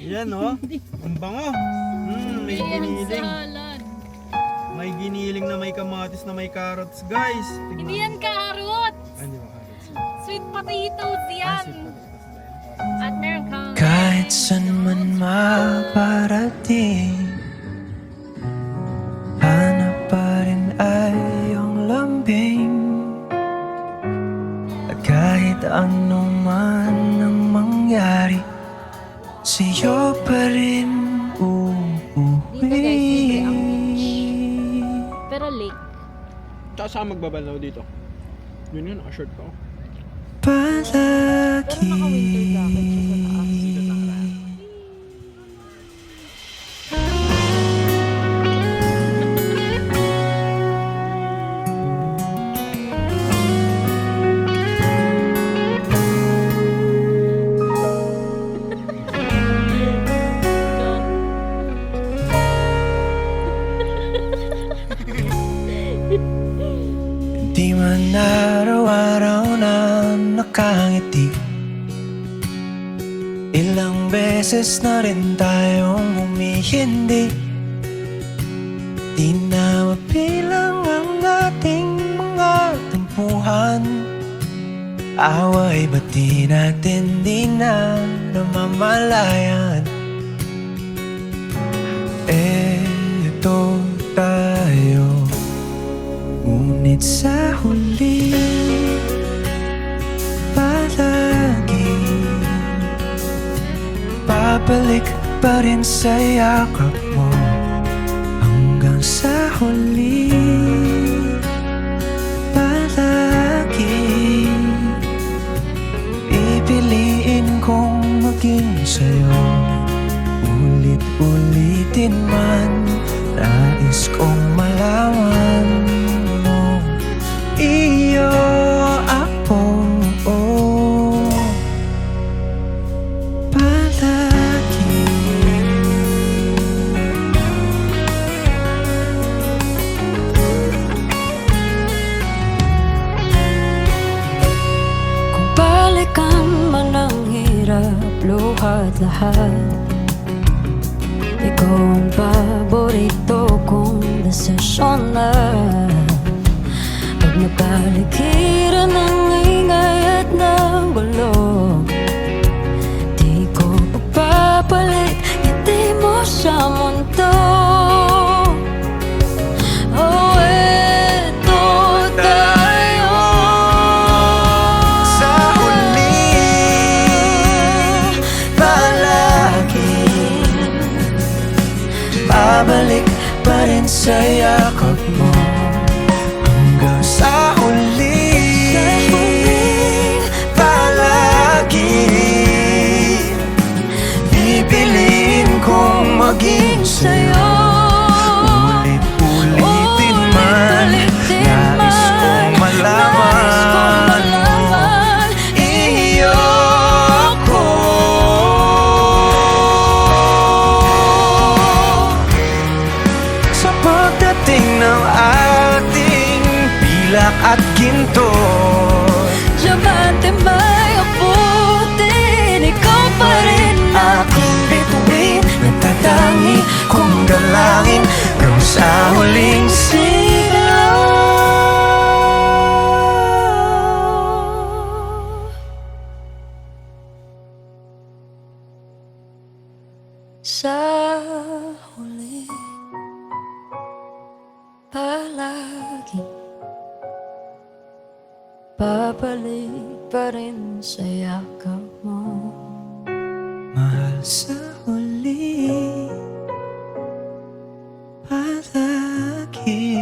Yan oh. Ang bango. May giniling. May giniling na may kamatis na may carrots, guys. Tignan. Hindi yan carrots. Hindi ba carrots? Sweet potatoes yan. At meron kang... Kahit saan man maparating, hanap pa rin ay iyong lambing. At kahit ano man ang mangyari, sa'yo pa rin uuwi. Pero lake. Tsaka saan magbabalaw dito? Yun yun, naka-short ko. Palagi. Di man araw-araw na nakangiti, ilang beses na rin tayong humihindi. Di na mapilang ang ating mga tampuhan. Away ba't di natin di na namamalayan? Eto tayo, ngunit sa huli palagi babalik pa rin sa yakap mo. Hanggang sa huli palagi pipiliin kong maging sa'yo. Ulit-ulitin man, nais kong malaman mo, iyo ako, palagi. Kung balikan man ang hirap, luhat lahat, ikaw ang paborito kong desisyon na. Pag napaligiran ng ingay at ng gulo, di ko papapalit ngiti mo sa mundo. Oh, eto tayo Sa huli palagi babalik pa rin sa yakap mo. Hanggang sa huli palagi pipiliin kong maging sa'yo. Ulit-ulitin man, nais kong malaman mo, iyo ko. Sa pagdating ng ating pilak at ginto, Diamante may abutin, ikaw pa rin aking bituin, nagtatangi kong dalangin hanggang sa huling sigaw. sa huli palagi babalik pa rin sa yakap mo. Mahal, sa huli palagi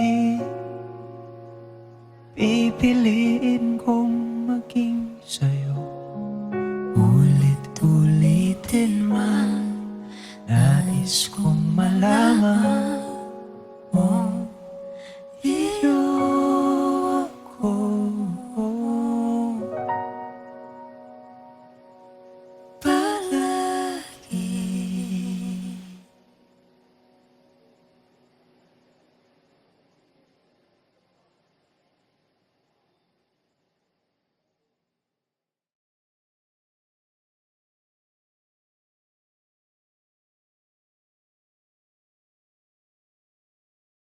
pipiliin ko